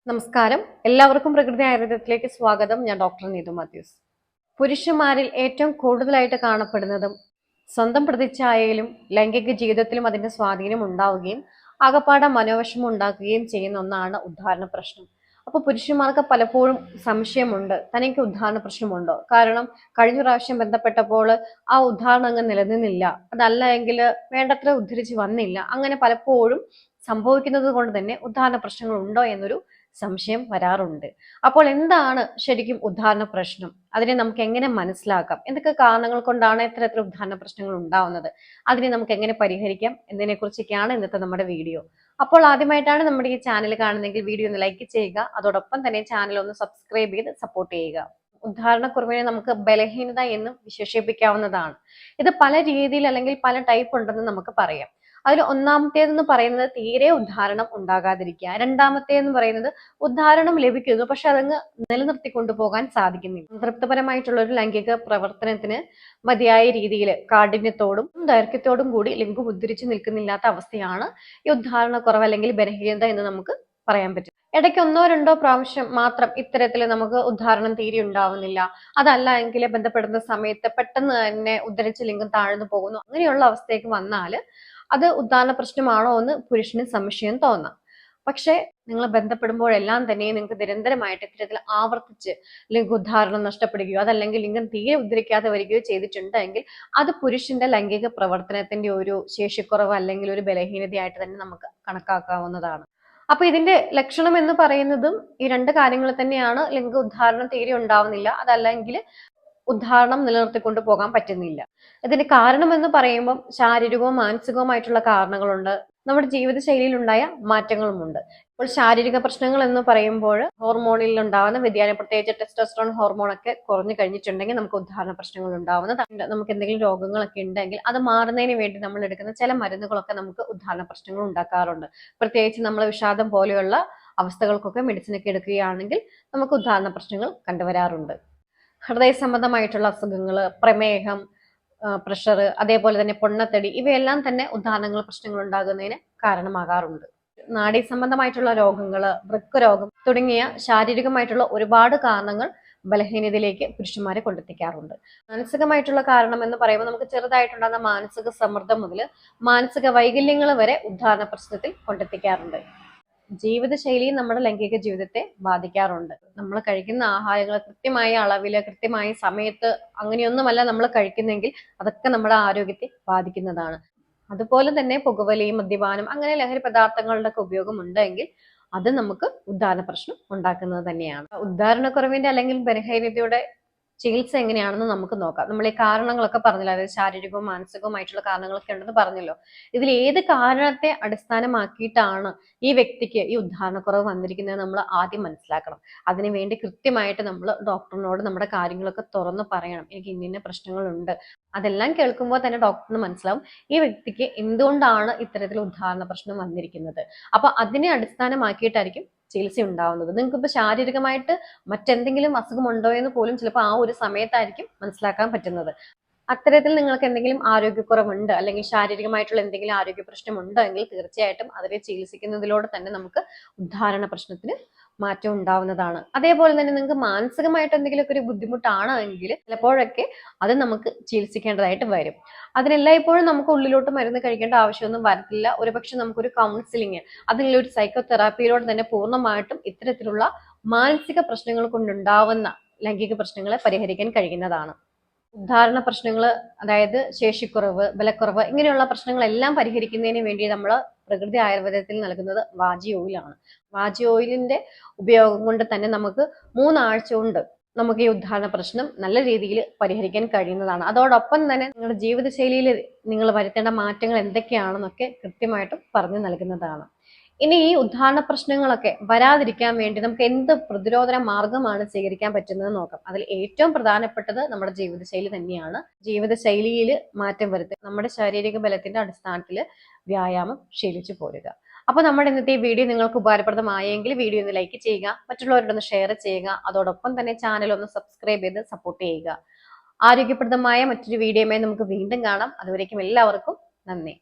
നമസ്കാരം, എല്ലാവർക്കും പ്രകൃതി ആയുർവേദത്തിലേക്ക് സ്വാഗതം. ഞാൻ ഡോക്ടർ നീതു മാത്യൂസ്. പുരുഷന്മാരിൽ ഏറ്റവും കൂടുതലായിട്ട് കാണപ്പെടുന്നതും സ്വന്തം പ്രതിച്ഛായയിലും ലൈംഗിക ജീവിതത്തിലും അതിന്റെ സ്വാധീനം ഉണ്ടാവുകയും ആകപ്പാടെ മനോവിഷമം ഉണ്ടാക്കുകയും ചെയ്യുന്ന ഒന്നാണ് ഉദ്ധാരണ പ്രശ്നം. അപ്പൊ പുരുഷന്മാർക്ക് പലപ്പോഴും സംശയമുണ്ട്, തനിക്ക് ഉദ്ധാരണ പ്രശ്നമുണ്ടോ? കാരണം കഴിഞ്ഞ പ്രാവശ്യം ബന്ധപ്പെട്ടപ്പോൾ ആ ഉദ്ധാരണം അങ്ങ് നിലനിന്നില്ല, അതല്ല എങ്കിൽ വേണ്ടത്ര ഉദ്ധരിച്ച് വന്നില്ല. അങ്ങനെ പലപ്പോഴും സംഭവിക്കുന്നത് കൊണ്ട് തന്നെ ഉദ്ധാരണ പ്രശ്നങ്ങൾ ഉണ്ടോ എന്നൊരു സംശയം വരാറുണ്ട്. അപ്പോൾ എന്താണ് ശരിക്കും ഉദ്ധാരണ പ്രശ്നം? അതിനെ നമുക്ക് എങ്ങനെ മനസ്സിലാക്കാം? എന്തൊക്കെ കാരണങ്ങൾ കൊണ്ടാണ് ഇത്തരത്തിൽ ഉദ്ധാരണ പ്രശ്നങ്ങൾ ഉണ്ടാവുന്നത്? അതിനെ നമുക്ക് എങ്ങനെ പരിഹരിക്കാം എന്നതിനെ കുറിച്ചൊക്കെയാണ് ഇന്നത്തെ നമ്മുടെ വീഡിയോ. അപ്പോൾ ആദ്യമായിട്ടാണ് നമ്മുടെ ഈ ചാനൽ കാണുന്നതെങ്കിൽ വീഡിയോ ഒന്ന് ലൈക്ക് ചെയ്യുക, അതോടൊപ്പം തന്നെ ചാനൽ ഒന്ന് സബ്സ്ക്രൈബ് ചെയ്ത് സപ്പോർട്ട് ചെയ്യുക. ഉദ്ധാരണക്കുറവിനെ നമുക്ക് ബലഹീനത എന്നും വിശേഷിപ്പിക്കാവുന്നതാണ്. ഇത് പല രീതിയിൽ അല്ലെങ്കിൽ പല ടൈപ്പ് ഉണ്ടെന്ന് നമുക്ക് പറയാം. അതിൽ ഒന്നാമത്തേതെന്ന് പറയുന്നത് തീരെ ഉദ്ധാരണം ഉണ്ടാകാതിരിക്കുക. രണ്ടാമത്തേന്ന് പറയുന്നത് ഉദ്ധാരണം ലഭിക്കുന്നു, പക്ഷെ അതങ്ങ് നിലനിർത്തി കൊണ്ടുപോകാൻ സാധിക്കുന്നില്ല. സംതൃപ്തപരമായിട്ടുള്ള ഒരു ലൈംഗിക പ്രവർത്തനത്തിന് മതിയായ രീതിയിൽ കാഠിന്യത്തോടും ദൈർഘ്യത്തോടും കൂടി ലിംഗം ഉദ്ധരിച്ചു നിൽക്കുന്നില്ലാത്ത അവസ്ഥയാണ് ഈ ഉദ്ധാരണക്കുറവ് അല്ലെങ്കിൽ ബലഹീനത എന്ന് നമുക്ക് പറയാൻ പറ്റും. ഇടയ്ക്ക് ഒന്നോ രണ്ടോ പ്രാവശ്യം മാത്രം ഇത്തരത്തിൽ നമുക്ക് ഉദ്ധാരണം തീരെ ഉണ്ടാവുന്നില്ല, അതല്ല എങ്കിൽ ബന്ധപ്പെടുന്ന സമയത്ത് പെട്ടെന്ന് തന്നെ ഉദ്ധരിച്ച ലിംഗം താഴ്ന്നു പോകുന്നു, അങ്ങനെയുള്ള അവസ്ഥയ്ക്ക് വന്നാൽ അത് ഉദ്ധാരണ പ്രശ്നമാണോ എന്ന് പുരുഷന് സംശയം തോന്നാം. പക്ഷെ നിങ്ങൾ ബന്ധപ്പെടുമ്പോഴെല്ലാം തന്നെ നിങ്ങൾക്ക് നിരന്തരമായിട്ട് ഇത്തരത്തിൽ ആവർത്തിച്ച് ലിംഗോദ്ധാരണം നഷ്ടപ്പെടുകയോ അതല്ലെങ്കിൽ ലിംഗം തീരെ ഉദ്ധരിക്കാതെ വരികയോ ചെയ്തിട്ടുണ്ടെങ്കിൽ അത് പുരുഷന്റെ ലൈംഗിക പ്രവർത്തനത്തിന്റെ ഒരു ശേഷിക്കുറവ് അല്ലെങ്കിൽ ഒരു ബലഹീനതയായിട്ട് തന്നെ നമുക്ക് കണക്കാക്കാവുന്നതാണ്. അപ്പൊ ഇതിന്റെ ലക്ഷണം എന്ന് പറയുന്നതും ഈ രണ്ട് കാര്യങ്ങൾ തന്നെയാണ്. ലിംഗ ഉദ്ധാരണം തീരെ ഉണ്ടാവുന്നില്ല, അതല്ലെങ്കിൽ ഉദ്ധാരണം നിലനിർത്തിക്കൊണ്ട് പോകാൻ പറ്റുന്നില്ല. ഇതിന് കാരണം എന്ന് പറയുമ്പോൾ ശാരീരികവും മാനസികവുമായിട്ടുള്ള കാരണങ്ങളുണ്ട്, നമ്മുടെ ജീവിതശൈലിയിൽ ഉണ്ടായ മാറ്റങ്ങളുമുണ്ട്. ഇപ്പോൾ ശാരീരിക പ്രശ്നങ്ങൾ എന്ന് പറയുമ്പോൾ ഹോർമോണിൽ ഉണ്ടാകുന്ന വ്യതിയാനം, പ്രത്യേകിച്ച് ടെസ്റ്റോസ്റ്ററോൺ ഹോർമോൺ ഒക്കെ കുറഞ്ഞു കഴിഞ്ഞിട്ടുണ്ടെങ്കിൽ നമുക്ക് ഉദ്ധാരണ പ്രശ്നങ്ങൾ ഉണ്ടാവുന്നതാണ്. നമുക്ക് എന്തെങ്കിലും രോഗങ്ങളൊക്കെ ഉണ്ടെങ്കിൽ അത് മാറുന്നതിന് വേണ്ടി നമ്മൾ എടുക്കുന്ന ചില മരുന്നുകളൊക്കെ നമുക്ക് ഉദ്ധാരണ പ്രശ്നങ്ങൾ ഉണ്ടാക്കാറുണ്ട്. പ്രത്യേകിച്ച് നമ്മൾ വിഷാദം പോലെയുള്ള അവസ്ഥകൾക്കൊക്കെ മെഡിസിൻ ഒക്കെ എടുക്കുകയാണെങ്കിൽ നമുക്ക് ഉദ്ധാരണ പ്രശ്നങ്ങൾ കണ്ടുവരാറുണ്ട്. ഹൃദയ സംബന്ധമായിട്ടുള്ള അസുഖങ്ങൾ, പ്രമേഹം, പ്രഷർ, അതേപോലെ തന്നെ പൊണ്ണത്തടി, ഇവയെല്ലാം തന്നെ ഉദ്ധാരണങ്ങൾ പ്രശ്നങ്ങൾ ഉണ്ടാകുന്നതിന് കാരണമാകാറുണ്ട്. നാഡീ സംബന്ധമായിട്ടുള്ള രോഗങ്ങൾ, വൃക്ക രോഗം തുടങ്ങിയ ശാരീരികമായിട്ടുള്ള ഒരുപാട് കാരണങ്ങൾ ബലഹീനതയിലേക്ക് പുരുഷന്മാരെ കൊണ്ടെത്തിക്കാറുണ്ട്. മാനസികമായിട്ടുള്ള കാരണം എന്ന് പറയുമ്പോൾ നമുക്ക് ചെറുതായിട്ടുണ്ടാകുന്ന മാനസിക സമ്മർദ്ദം മുതൽ മാനസിക വൈകല്യങ്ങൾ വരെ ഉദ്ധാരണ പ്രശ്നത്തിൽ കൊണ്ടെത്തിക്കാറുണ്ട്. ജീവിതശൈലി നമ്മുടെ ലൈംഗിക ജീവിതത്തെ ബാധിക്കാറുണ്ട്. നമ്മൾ കഴിക്കുന്ന ആഹാരങ്ങൾ കൃത്യമായ അളവില് കൃത്യമായ സമയത്ത് അങ്ങനെയൊന്നുമല്ല നമ്മൾ കഴിക്കുന്നെങ്കിൽ അതൊക്കെ നമ്മുടെ ആരോഗ്യത്തെ ബാധിക്കുന്നതാണ്. അതുപോലെ തന്നെ പുകവലി, മദ്യപാനം, അങ്ങനെ ലഹരി പദാർത്ഥങ്ങളുടെ ഒക്കെ ഉപയോഗം ഉണ്ടെങ്കിൽ അത് നമുക്ക് ഉദ്ധാരണ പ്രശ്നം ഉണ്ടാക്കുന്നത് തന്നെയാണ്. ഉദ്ധാരണക്കുറവിന്റെ അല്ലെങ്കിൽ ബലഹീനതയുടെ ചികിത്സ എങ്ങനെയാണെന്ന് നമുക്ക് നോക്കാം. നമ്മൾ ഈ കാരണങ്ങളൊക്കെ പറഞ്ഞല്ലോ, അതായത് ശാരീരികവും മാനസികവുമായിട്ടുള്ള കാരണങ്ങളൊക്കെ ഉണ്ടെന്ന് പറഞ്ഞല്ലോ. ഇതിൽ ഏത് കാരണത്തെ അടിസ്ഥാനമാക്കിയിട്ടാണ് ഈ വ്യക്തിക്ക് ഈ ഉദ്ധാരണക്കുറവ് വന്നിരിക്കുന്നത് നമ്മൾ ആദ്യം മനസ്സിലാക്കണം. അതിനുവേണ്ടി കൃത്യമായിട്ട് നമ്മൾ ഡോക്ടറിനോട് നമ്മുടെ കാര്യങ്ങളൊക്കെ തുറന്ന് പറയണം. എനിക്ക് ഇന്ന പ്രശ്നങ്ങളുണ്ട്. അതെല്ലാം കേൾക്കുമ്പോൾ തന്നെ ഡോക്ടറിന് മനസ്സിലാവും ഈ വ്യക്തിക്ക് എന്തുകൊണ്ടാണ് ഇത്തരത്തിൽ ഉദ്ധാരണ പ്രശ്നം വന്നിരിക്കുന്നത്. അപ്പൊ അതിനെ അടിസ്ഥാനമാക്കിയിട്ടായിരിക്കും ചികിത്സ ഉണ്ടാവുന്നത്. നിങ്ങൾക്ക് ഇപ്പൊ ശാരീരികമായിട്ട് മറ്റെന്തെങ്കിലും അസുഖമുണ്ടോ എന്ന് പോലും ചിലപ്പോൾ ആ ഒരു സമയത്തായിരിക്കും മനസ്സിലാക്കാൻ പറ്റുന്നത്. അത്തരത്തിൽ നിങ്ങൾക്ക് എന്തെങ്കിലും ആരോഗ്യക്കുറവുണ്ട് അല്ലെങ്കിൽ ശാരീരികമായിട്ടുള്ള എന്തെങ്കിലും ആരോഗ്യ പ്രശ്നം ഉണ്ടെങ്കിൽ തീർച്ചയായിട്ടും അതിനെ ചികിത്സിക്കുന്നതിലൂടെ തന്നെ നമുക്ക് ഉദ്ധാരണ പ്രശ്നത്തിന് മാറ്റം ഉണ്ടാവുന്നതാണ്. അതേപോലെ തന്നെ നിങ്ങൾക്ക് മാനസികമായിട്ട് എന്തെങ്കിലുമൊക്കെ ഒരു ബുദ്ധിമുട്ടാണ് എങ്കിൽ ചിലപ്പോഴൊക്കെ അത് നമുക്ക് ചികിത്സിക്കേണ്ടതായിട്ട് വരും. അതിനെല്ലായ്പ്പോഴും നമുക്ക് ഉള്ളിലോട്ട് മരുന്ന് കഴിക്കേണ്ട ആവശ്യമൊന്നും വരത്തില്ല. ഒരുപക്ഷെ നമുക്കൊരു കൗൺസിലിങ്, അതിനുള്ള ഒരു സൈക്കോ തെറാപ്പിയിലൂടെ തന്നെ പൂർണ്ണമായിട്ടും ഇത്തരത്തിലുള്ള മാനസിക പ്രശ്നങ്ങൾ കൊണ്ടുണ്ടാവുന്ന ലൈംഗിക പ്രശ്നങ്ങളെ പരിഹരിക്കാൻ കഴിയുന്നതാണ്. ഉദ്ധാരണ പ്രശ്നങ്ങൾ, അതായത് ശേഷിക്കുറവ്, ബലക്കുറവ്, ഇങ്ങനെയുള്ള പ്രശ്നങ്ങളെല്ലാം പരിഹരിക്കുന്നതിന് വേണ്ടി നമ്മൾ പ്രകൃതി ആയുർവേദത്തിൽ നൽകുന്നത് വാജി ഓയിലാണ്. വാജി ഓയിലിന്റെ ഉപയോഗം കൊണ്ട് തന്നെ നമുക്ക് 3 ആഴ്ച കൊണ്ട് നമുക്ക് ഈ ഉദ്ധാരണ പ്രശ്നം നല്ല രീതിയിൽ പരിഹരിക്കാൻ കഴിയുന്നതാണ്. അതോടൊപ്പം തന്നെ നിങ്ങളുടെ ജീവിതശൈലിയിൽ നിങ്ങൾ വരുത്തേണ്ട മാറ്റങ്ങൾ എന്തൊക്കെയാണെന്നൊക്കെ കൃത്യമായിട്ടും പറഞ്ഞു നൽകുന്നതാണ്. ഇനി ഈ ഉദ്ധാരണ പ്രശ്നങ്ങളൊക്കെ വരാതിരിക്കാൻ വേണ്ടി നമുക്ക് എന്ത് പ്രതിരോധ മാർഗമാണ് സ്വീകരിക്കാൻ പറ്റുന്നത് നോക്കാം. അതിൽ ഏറ്റവും പ്രധാനപ്പെട്ടത് നമ്മുടെ ജീവിതശൈലി തന്നെയാണ്. ജീവിതശൈലിയിൽ മാറ്റം വരുത്തുക, നമ്മുടെ ശാരീരിക ബലത്തിന്റെ അടിസ്ഥാനത്തിൽ വ്യായാമം ശീലിച്ചു പോരുക. അപ്പൊ നമ്മുടെ ഇന്നത്തെ ഈ വീഡിയോ നിങ്ങൾക്ക് ഉപകാരപ്രദമായെങ്കിൽ വീഡിയോ ഒന്ന് ലൈക്ക് ചെയ്യുക, മറ്റുള്ളവരോടൊന്ന് ഷെയർ ചെയ്യുക, അതോടൊപ്പം തന്നെ ചാനൽ ഒന്ന് സബ്സ്ക്രൈബ് ചെയ്ത് സപ്പോർട്ട് ചെയ്യുക. ആരോഗ്യപ്രദമായ മറ്റൊരു വീഡിയോയുമായി നമുക്ക് വീണ്ടും കാണാം. അതുവരേക്കും എല്ലാവർക്കും നന്ദി.